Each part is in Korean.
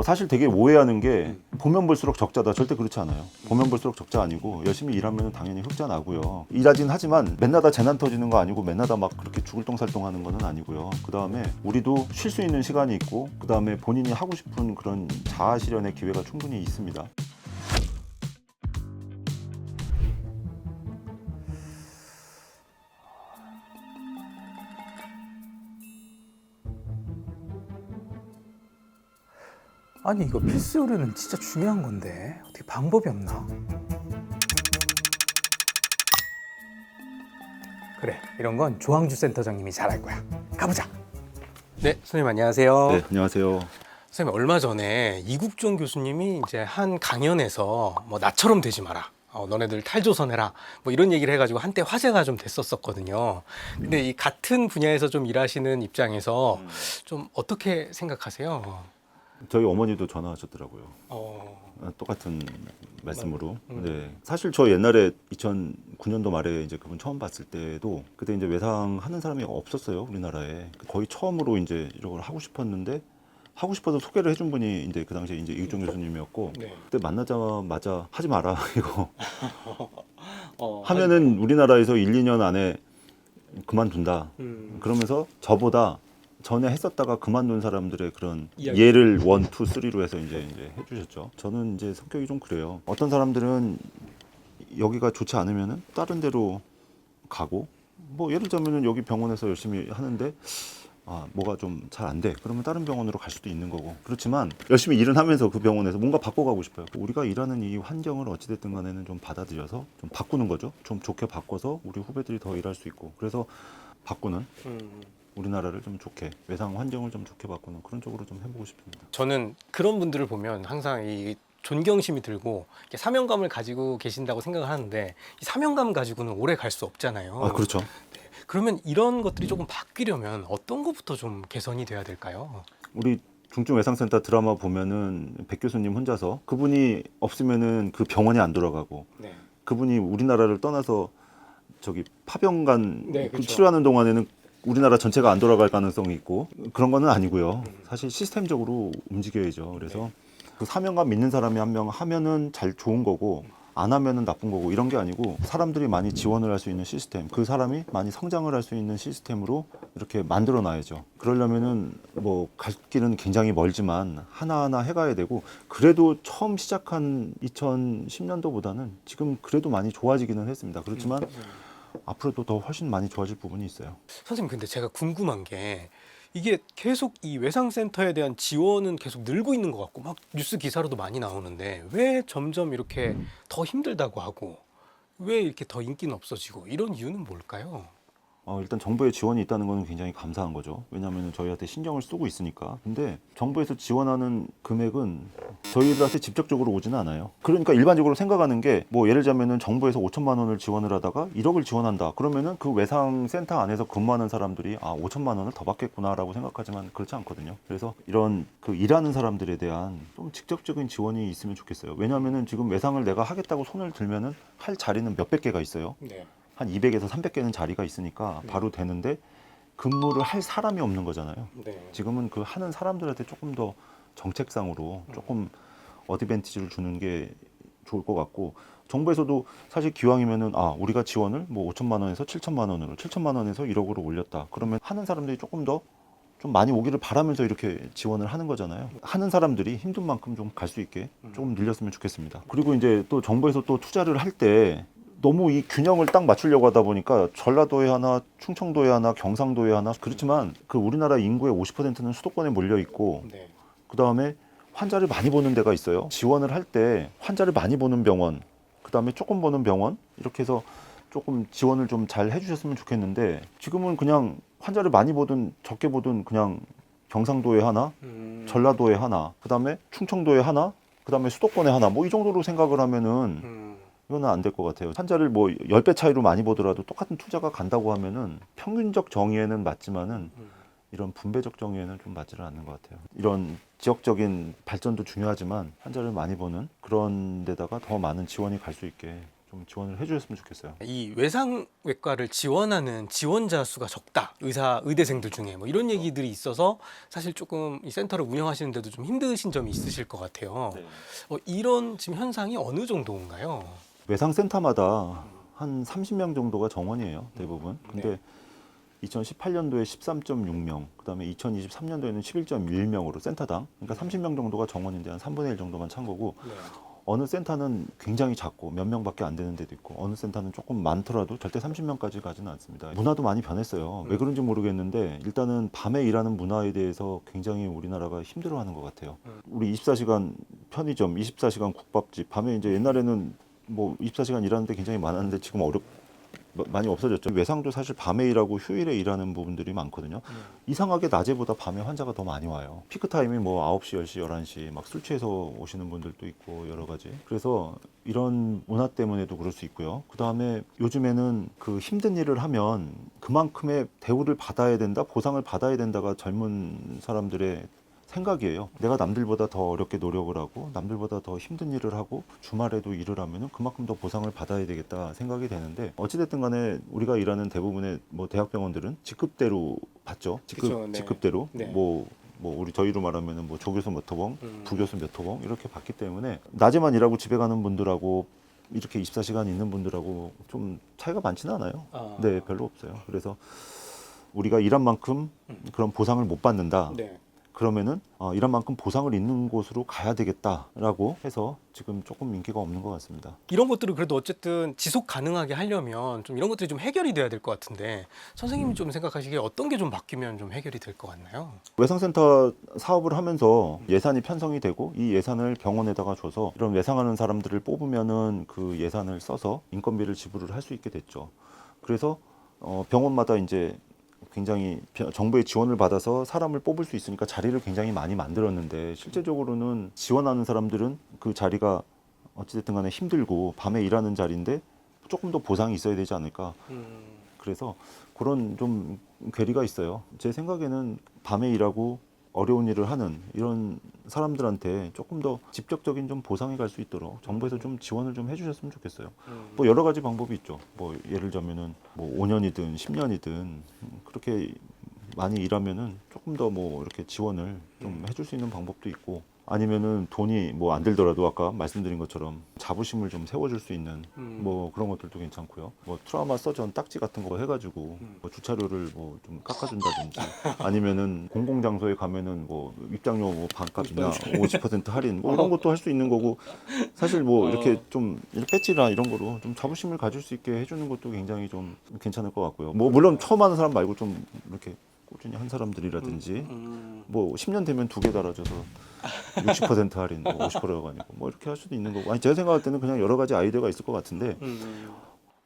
사실 되게 오해하는 게 보면 볼수록 적자다. 절대 그렇지 않아요. 보면 볼수록 적자 아니고 열심히 일하면 당연히 흑자 나고요. 일하진 하지만 맨나다 재난 터지는 거 아니고 맨나다 막 그렇게 죽을 똥살똥 하는 거는 아니고요. 그 다음에 우리도 쉴 수 있는 시간이 있고 그 다음에 본인이 하고 싶은 그런 자아 실현의 기회가 충분히 있습니다. 아니 이거 필수 요리는 진짜 중요한 건데 어떻게 방법이 없나? 그래, 이런 건 조항주 센터장님이 잘할 거야. 가보자. 네, 선생님 안녕하세요. 네, 안녕하세요. 선생님 얼마 전에 이국종 교수님이 이제 한 강연에서 뭐 나처럼 되지 마라. 너네들 탈조선해라. 뭐 이런 얘기를 해가지고 한때 화제가 좀 됐었거든요. 근데 이 같은 분야에서 좀 일하시는 입장에서 좀 어떻게 생각하세요? 저희 어머니도 전화하셨더라고요. 똑같은 말씀으로. 네. 사실 저 옛날에 2009년도 말에 이제 그분 처음 봤을 때도 그때 이제 외상 하는 사람이 없었어요, 우리나라에. 거의 처음으로 이제 이걸 하고 싶었는데 하고 싶어서 소개를 해준 분이 이제 그 당시에 이제 이국종 교수님이었고 네. 그때 만나자마자 하지 마라 이거 하면은 우리나라에서 1, 2년 안에 그만둔다. 그러면서 저보다 전에 했었다가 그만둔 사람들의 그런 예를 1, 2, 3로 해서 이제 해주셨죠. 저는 이제 성격이 좀 그래요. 어떤 사람들은 여기가 좋지 않으면은 다른 데로 가고, 뭐 예를 들자면은 여기 병원에서 열심히 하는데 뭐가 좀 잘 안 돼. 그러면 다른 병원으로 갈 수도 있는 거고. 그렇지만 열심히 일은 하면서 그 병원에서 뭔가 바꿔가고 싶어요. 우리가 일하는 이 환경을 어찌됐든 간에는 좀 받아들여서 좀 바꾸는 거죠. 좀 좋게 바꿔서 우리 후배들이 더 일할 수 있고. 그래서 바꾸는 우리나라를 좀 좋게, 외상 환경을 좀 좋게 바꾸는 그런 쪽으로 좀 해보고 싶습니다. 저는 그런 분들을 보면 항상 이 존경심이 들고 이렇게 사명감을 가지고 계신다고 생각을 하는데 이 사명감 가지고는 오래 갈 수 없잖아요. 그렇죠. 그러면 이런 것들이 조금 바뀌려면 어떤 것부터 좀 개선이 돼야 될까요? 우리 중증외상센터 드라마 보면은 백 교수님 혼자서 그분이 없으면은 그 병원이 안 돌아가고 네. 그분이 우리나라를 떠나서 저기 파병간 네, 그 그렇죠. 치료하는 동안에는 우리나라 전체가 안 돌아갈 가능성이 있고 그런 거는 아니고요. 사실 시스템적으로 움직여야죠. 그래서 그 사명감 믿는 사람이 한 명 하면은 잘 좋은 거고 안 하면은 나쁜 거고 이런 게 아니고 사람들이 많이 지원을 할 수 있는 시스템, 그 사람이 많이 성장을 할 수 있는 시스템으로 이렇게 만들어 놔야죠. 그러려면은 뭐 갈 길은 굉장히 멀지만 하나하나 해가야 되고 그래도 처음 시작한 2010년도보다는 지금 그래도 많이 좋아지기는 했습니다. 그렇지만 앞으로도 더 훨씬 많이 좋아질 부분이 있어요. 선생님, 근데 제가 궁금한 게 이게 계속 이 외상센터에 대한 지원은 계속 늘고 있는 것 같고 막 뉴스 기사로도 많이 나오는데 왜 점점 이렇게 더 힘들다고 하고 왜 이렇게 더 인기는 없어지고 이런 이유는 뭘까요? 일단 정부의 지원이 있다는 것은 굉장히 감사한 거죠. 왜냐하면 저희한테 신경을 쓰고 있으니까. 근데 정부에서 지원하는 금액은 저희들한테 직접적으로 오지는 않아요. 그러니까 일반적으로 생각하는 게 뭐 예를 들자면은 정부에서 5천만 원을 지원을 하다가 1억을 지원한다. 그러면은 그 외상센터 안에서 근무하는 사람들이 5천만 원을 더 받겠구나라고 생각하지만 그렇지 않거든요. 그래서 이런 그 일하는 사람들에 대한 좀 직접적인 지원이 있으면 좋겠어요. 왜냐하면은 지금 외상을 내가 하겠다고 손을 들면은 할 자리는 몇백 개가 있어요. 네. 한 200에서 300개는 자리가 있으니까 바로 되는데 근무를 할 사람이 없는 거잖아요. 네. 지금은 그 하는 사람들한테 조금 더 정책상으로 조금 어드밴티지를 주는 게 좋을 것 같고 정부에서도 사실 기왕이면은 우리가 지원을 뭐 5천만 원에서 7천만 원에서 1억으로 올렸다. 그러면 하는 사람들이 조금 더 좀 많이 오기를 바라면서 이렇게 지원을 하는 거잖아요. 하는 사람들이 힘든 만큼 좀 갈 수 있게 조금 늘렸으면 좋겠습니다. 그리고 이제 또 정부에서 또 투자를 할 때 너무 이 균형을 딱 맞추려고 하다 보니까 전라도에 하나, 충청도에 하나, 경상도에 하나 그렇지만 그 우리나라 인구의 50%는 수도권에 몰려 있고 네. 그 다음에 환자를 많이 보는 데가 있어요. 지원을 할 때 환자를 많이 보는 병원, 그 다음에 조금 보는 병원 이렇게 해서 조금 지원을 좀 잘 해주셨으면 좋겠는데 지금은 그냥 환자를 많이 보든 적게 보든 그냥 경상도에 하나, 전라도에 하나, 그 다음에 충청도에 하나, 그 다음에 수도권에 하나 뭐 이 정도로 생각을 하면은 이거는 안 될 것 같아요. 환자를 뭐 10배 차이로 많이 보더라도 똑같은 투자가 간다고 하면은 평균적 정의에는 맞지만은 이런 분배적 정의에는 좀 맞지는 않는 것 같아요. 이런 지역적인 발전도 중요하지만 환자를 많이 보는 그런 데다가 더 많은 지원이 갈 수 있게 좀 지원을 해주셨으면 좋겠어요. 이 외상외과를 지원하는 지원자 수가 적다. 의대생들 중에 뭐 이런 얘기들이 있어서 사실 조금 이 센터를 운영하시는데도 좀 힘드신 점이 있으실 것 같아요. 이런 지금 현상이 어느 정도인가요? 외상센터마다 한 30명 정도가 정원이에요, 대부분. 근데 네. 2018년도에 13.6명, 그다음에 2023년도에는 11.1명으로 센터당, 그러니까 30명 정도가 정원인데 한 3분의 1 정도만 참고고, 네. 어느 센터는 굉장히 작고 몇 명밖에 안 되는 데도 있고, 어느 센터는 조금 많더라도 절대 30명까지 가지는 않습니다. 문화도 많이 변했어요. 왜 그런지 모르겠는데 일단은 밤에 일하는 문화에 대해서 굉장히 우리나라가 힘들어하는 것 같아요. 우리 24시간 편의점, 24시간 국밥집, 밤에 이제 옛날에는 뭐 24시간 일하는데 굉장히 많았는데 지금 많이 없어졌죠. 외상도 사실 밤에 일하고 휴일에 일하는 부분들이 많거든요. 이상하게 낮에보다 밤에 환자가 더 많이 와요. 피크 타임이 뭐 9시, 10시, 11시 막 술 취해서 오시는 분들도 있고 여러 가지. 그래서 이런 문화 때문에도 그럴 수 있고요. 그다음에 요즘에는 그 힘든 일을 하면 그만큼의 대우를 받아야 된다, 보상을 받아야 된다가 젊은 사람들의 생각이에요. 내가 남들보다 더 어렵게 노력을 하고 남들보다 더 힘든 일을 하고 주말에도 일을 하면은 그만큼 더 보상을 받아야 되겠다 생각이 되는데, 어찌됐든 간에 우리가 일하는 대부분의 뭐 대학병원들은 직급대로 받죠. 그쵸, 네. 직급대로 네. 뭐 우리 저희로 말하면은 뭐 조교수 몇 호봉, 부교수 몇 호봉 이렇게 받기 때문에 낮에만 일하고 집에 가는 분들하고 이렇게 24시간 있는 분들하고 좀 차이가 많지는 않아요. 네, 별로 없어요. 그래서 우리가 일한 만큼 그런 보상을 못 받는다. 네. 그러면은 일한 만큼 보상을 있는 곳으로 가야 되겠다라고 해서 지금 조금 인기가 없는 것 같습니다. 이런 것들을 그래도 어쨌든 지속 가능하게 하려면 좀 이런 것들이 좀 해결이 돼야 될 것 같은데 선생님이 좀 생각하시기에 어떤 게 좀 바뀌면 좀 해결이 될 것 같나요? 외상센터 사업을 하면서 예산이 편성이 되고 이 예산을 병원에다가 줘서 이런 외상하는 사람들을 뽑으면은 그 예산을 써서 인건비를 지불을 할 수 있게 됐죠. 그래서 병원마다 이제 굉장히 정부의 지원을 받아서 사람을 뽑을 수 있으니까 자리를 굉장히 많이 만들었는데, 실제적으로는 지원하는 사람들은 그 자리가 어찌됐든 간에 힘들고 밤에 일하는 자리인데 조금 더 보상이 있어야 되지 않을까. 그래서 그런 좀 괴리가 있어요. 제 생각에는 밤에 일하고 어려운 일을 하는 이런 사람들한테 조금 더 직접적인 좀 보상이 갈 수 있도록 정부에서 좀 지원을 좀 해주셨으면 좋겠어요. 뭐 여러 가지 방법이 있죠. 뭐 예를 들면은 뭐 5년이든 10년이든 그렇게 많이 일하면은 조금 더 뭐 이렇게 지원을 좀 해줄 수 있는 방법도 있고, 아니면은 돈이 뭐 안 들더라도 아까 말씀드린 것처럼 자부심을 좀 세워줄 수 있는 뭐 그런 것들도 괜찮고요. 뭐 트라우마 서전 딱지 같은 거 해가지고 뭐 주차료를 뭐 좀 깎아준다든지, 아니면은 공공장소에 가면은 뭐 입장료 뭐 반값이나 50% 할인 뭐 이런 것도 할 수 있는 거고, 사실 뭐 이렇게 좀 배지나 이런 거로 좀 자부심을 가질 수 있게 해주는 것도 굉장히 좀 괜찮을 것 같고요. 뭐 물론 처음 하는 사람 말고 좀 이렇게 꾸준히 한 사람들이라든지 뭐 10년 되면 2개 달아줘서 60% 할인, 뭐 50%가 아니고 뭐 이렇게 할 수도 있는 거고. 아니 제가 생각할 때는 그냥 여러 가지 아이디어가 있을 것 같은데.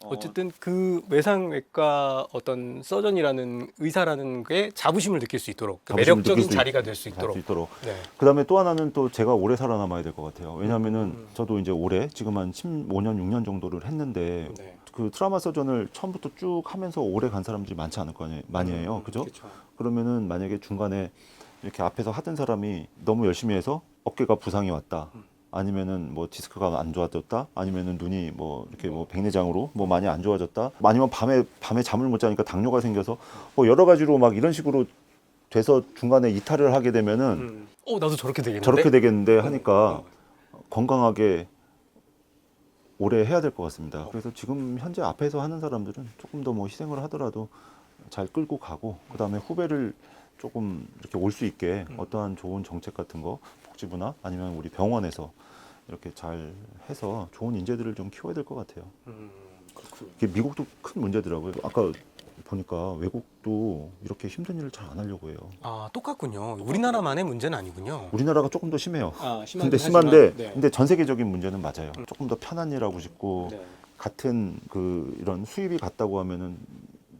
어쨌든 그 외상외과 어떤 서전이라는 의사라는 게 자부심을 느낄 수 있도록 그 자부심을 매력적인 느낄 수 자리가 될 수 할 있도록. 수 있도록. 네. 그다음에 또 하나는 또 제가 오래 살아남아야 될 것 같아요. 왜냐하면은 저도 이제 올해 지금 한 15년, 6년 정도를 했는데 네. 그 트라우마 서전을 처음부터 쭉 하면서 오래 간 사람들이 많지 않을 거 아니에요. 많이 해요. 그죠? 그쵸. 그러면은 만약에 중간에 이렇게 앞에서 하던 사람이 너무 열심히 해서 어깨가 부상이 왔다. 아니면은 뭐 디스크가 안 좋아졌다. 아니면은 눈이 뭐 이렇게 뭐 백내장으로 뭐 많이 안 좋아졌다. 아니면 밤에 잠을 못 자니까 당뇨가 생겨서 뭐 여러 가지로 막 이런 식으로 돼서 중간에 이탈을 하게 되면은 나도 저렇게 되겠는데? 저렇게 되겠는데 하니까 건강하게 오래 해야 될 것 같습니다. 그래서 지금 현재 앞에서 하는 사람들은 조금 더 뭐 희생을 하더라도 잘 끌고 가고, 그다음에 후배를 조금 이렇게 올 수 있게 어떠한 좋은 정책 같은 거 복지부나 아니면 우리 병원에서 이렇게 잘 해서 좋은 인재들을 좀 키워야 될 것 같아요. 그렇군요. 이게 미국도 큰 문제더라고요. 아까 보니까 외국도 이렇게 힘든 일을 잘 안 하려고 해요. 아, 똑같군요. 우리나라만의 문제는 아니군요. 우리나라가 조금 더 심해요. 심하긴 근데 심한데, 하지만, 네. 근데 전 세계적인 문제는 맞아요. 조금 더 편한 일 하고 싶고, 네. 같은 그 이런 수입이 같다고 하면은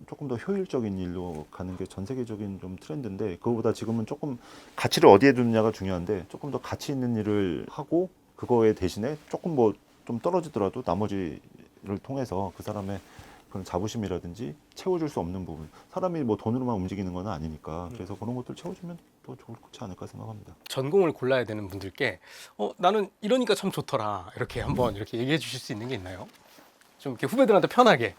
조금 더 효율적인 일로 가는 게 전 세계적인 좀 트렌드인데, 그거보다 지금은 조금 가치를 어디에 두느냐가 중요한데, 조금 더 가치 있는 일을 하고 그거에 대신에 조금 뭐 좀 떨어지더라도 나머지를 통해서 그 사람의 그런 자부심이라든지 채워줄 수 없는 부분, 사람이 뭐 돈으로만 움직이는 건 아니니까, 그래서 그런 것들 채워주면 더 좋지 않을까 생각합니다. 전공을 골라야 되는 분들께 나는 이러니까 참 좋더라. 이렇게 한번 이렇게 얘기해 주실 수 있는 게 있나요? 좀 이렇게 후배들한테 편하게.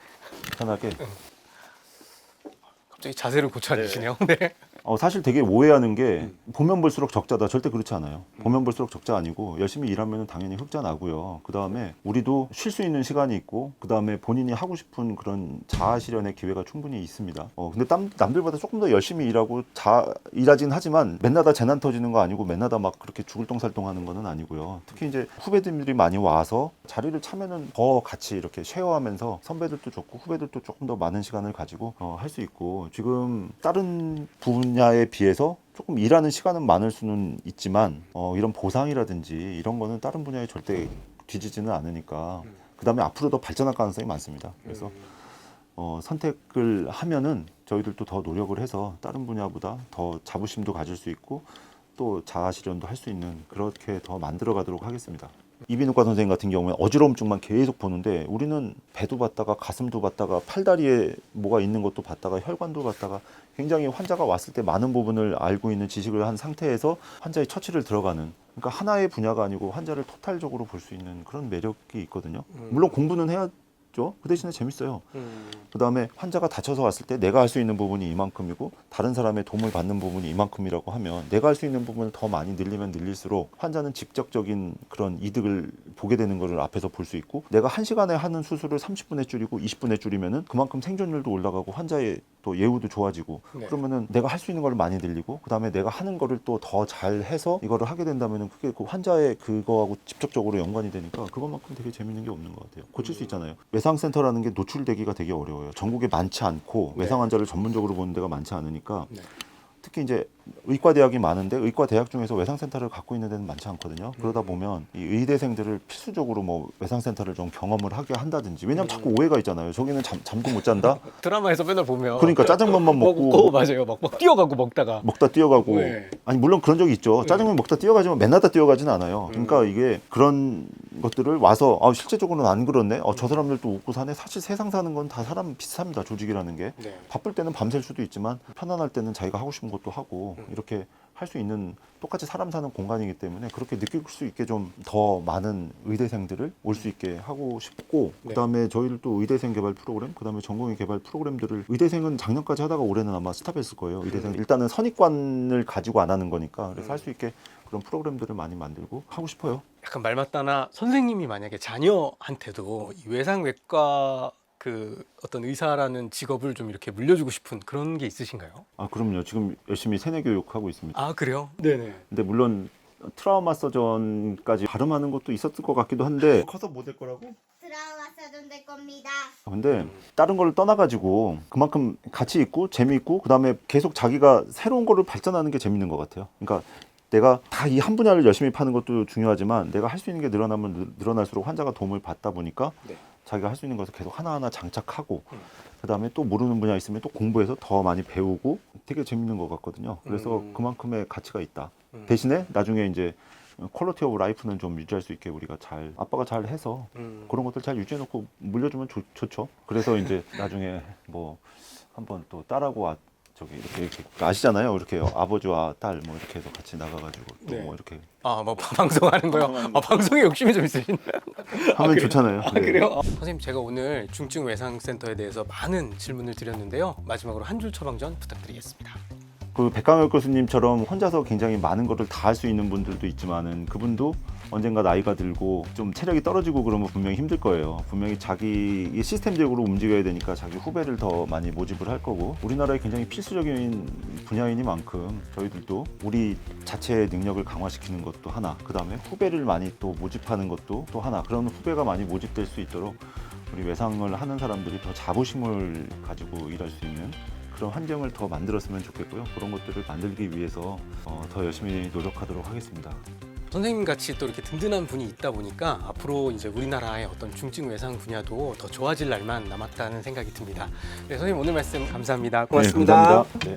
갑자기 자세를 고쳐주시네요. 네. 사실 되게 오해하는 게 보면 볼수록 적자다. 절대 그렇지 않아요. 보면 볼수록 적자 아니고 열심히 일하면 당연히 흑자 나고요. 그 다음에 우리도 쉴 수 있는 시간이 있고 그 다음에 본인이 하고 싶은 그런 자아 실현의 기회가 충분히 있습니다. 근데 남들보다 조금 더 열심히 일하고 일하진 하지만 맨날 다 재난 터지는 거 아니고 맨날 다 막 그렇게 죽을 똥살똥 하는 거는 아니고요. 특히 이제 후배들이 많이 와서 자리를 차면은 더 같이 이렇게 쉐어하면서 선배들도 좋고 후배들도 조금 더 많은 시간을 가지고 할 수 있고 지금 다른 분야에 비해서 조금 일하는 시간은 많을 수는 있지만 이런 보상이라든지 이런 거는 다른 분야에 절대 뒤지지는 않으니까 그 다음에 앞으로 더 발전할 가능성이 많습니다. 그래서 선택을 하면은 저희들도 더 노력을 해서 다른 분야보다 더 자부심도 가질 수 있고 또 자아 실현도 할 수 있는 그렇게 더 만들어 가도록 하겠습니다. 이비인후과 선생님 같은 경우에 어지러움증만 계속 보는데 우리는 배도 봤다가 가슴도 봤다가 팔다리에 뭐가 있는 것도 봤다가 혈관도 봤다가 굉장히 환자가 왔을 때 많은 부분을 알고 있는 지식을 한 상태에서 환자의 처치를 들어가는 그러니까 하나의 분야가 아니고 환자를 토탈적으로 볼 수 있는 그런 매력이 있거든요. 물론 공부는 해야죠. 그 대신에 재밌어요. 그 다음에 환자가 다쳐서 왔을 때 내가 할 수 있는 부분이 이만큼이고 다른 사람의 도움을 받는 부분이 이만큼이라고 하면 내가 할 수 있는 부분을 더 많이 늘리면 늘릴수록 환자는 직접적인 그런 이득을 보게 되는 것을 앞에서 볼 수 있고 내가 1시간에 하는 수술을 30분에 줄이고 20분에 줄이면은 그만큼 생존율도 올라가고 환자의 또 예후도 좋아지고 그러면은 내가 할 수 있는 걸 많이 늘리고 그 다음에 내가 하는 거를 또 더 잘해서 이거를 하게 된다면은 그게 그 환자의 그거하고 직접적으로 연관이 되니까 그것만큼 되게 재밌는 게 없는 것 같아요. 고칠 수 있잖아요. 외상센터라는 게 노출되기가 되게 어려워요. 전국에 많지 않고 외상 환자를 전문적으로 보는 데가 많지 않으니까 특히 이제 의과대학이 많은데 의과대학 중에서 외상센터를 갖고 있는 데는 많지 않거든요. 그러다 보면 이 의대생들을 필수적으로 뭐 외상센터를 좀 경험을 하게 한다든지 왜냐면 자꾸 오해가 있잖아요. 저기는 잠도 못 잔다. 드라마에서 맨날 보면 그러니까 짜장면만 먹고 맞아요. 막 뛰어가고 먹다 뛰어가고 네. 아니 물론 그런 적이 있죠. 짜장면 먹다 뛰어가지만 맨날 다 뛰어가지는 않아요. 그러니까 이게 그런 것들을 와서 실제적으로는 안 그렇네. 저 사람들도 웃고 사네. 사실 세상 사는 건 다 사람 비슷합니다. 조직이라는 게 바쁠 때는 밤샐 수도 있지만 편안할 때는 자기가 하고 싶은 것도 하고 이렇게 할 수 있는 똑같이 사람 사는 공간이기 때문에 그렇게 느낄 수 있게 좀 더 많은 의대생들을 올 수 있게 하고 싶고 그다음에 저희들 또 의대생 개발 프로그램 그다음에 전공의 개발 프로그램들을 의대생은 작년까지 하다가 올해는 아마 스탑했을 거예요. 의대생 일단은 선입관을 가지고 안 하는 거니까 그래서 할 수 있게 그런 프로그램들을 많이 만들고 하고 싶어요. 약간 말 맞다나 선생님이 만약에 자녀한테도 이 외상외과 그 어떤 의사라는 직업을 좀 이렇게 물려주고 싶은 그런 게 있으신가요? 그럼요. 지금 열심히 세뇌 교육하고 있습니다. 그래요? 네네. 근데 물론 트라우마 서전까지 발음하는 것도 있었을 것 같기도 한데 커서 못 될 거라고? 트라우마 서전 될 겁니다. 근데 다른 걸 떠나가지고 그만큼 가치 있고 재미있고 그다음에 계속 자기가 새로운 거를 발전하는 게 재밌는 것 같아요. 그러니까 내가 다 이 한 분야를 열심히 파는 것도 중요하지만 내가 할 수 있는 게 늘어나면 늘어날수록 환자가 도움을 받다 보니까 자기가 할 수 있는 것을 계속 하나하나 장착하고 그다음에 또 모르는 분야 있으면 또 공부해서 더 많이 배우고 되게 재밌는 것 같거든요. 그래서 그만큼의 가치가 있다. 대신에 나중에 이제 퀄리티 오브 라이프는 좀 유지할 수 있게 우리가 잘 아빠가 잘 해서 그런 것들 잘 유지해놓고 물려주면 좋죠. 그래서 이제 나중에 뭐 한번 또 딸하고 저기 이렇게 아시잖아요. 이렇게 아버지와 딸 뭐 이렇게 해서 같이 나가가지고 또 뭐 이렇게 뭐 방송하는 거요? 방송에 욕심이 좀 있으신데 하면 좋잖아요. 그래요? 선생님 제가 오늘 중증 외상센터에 대해서 많은 질문을 드렸는데요. 마지막으로 한 줄 처방전 부탁드리겠습니다. 그 백강혁 교수님처럼 혼자서 굉장히 많은 것을 다 할 수 있는 분들도 있지만은 그분도 언젠가 나이가 들고 좀 체력이 떨어지고 그러면 분명히 힘들 거예요. 분명히 자기 시스템적으로 움직여야 되니까 자기 후배를 더 많이 모집을 할 거고 우리나라에 굉장히 필수적인 분야이니만큼 저희들도 우리 자체의 능력을 강화시키는 것도 하나 그 다음에 후배를 많이 또 모집하는 것도 또 하나 그런 후배가 많이 모집될 수 있도록 우리 외상을 하는 사람들이 더 자부심을 가지고 일할 수 있는 그런 환경을 더 만들었으면 좋겠고요. 그런 것들을 만들기 위해서 더 열심히 노력하도록 하겠습니다. 선생님 같이 또 이렇게 든든한 분이 있다 보니까 앞으로 이제 우리나라의 어떤 중증 외상 분야도 더 좋아질 날만 남았다는 생각이 듭니다. 네, 선생님 오늘 말씀 감사합니다. 고맙습니다. 네, 감사합니다. 네.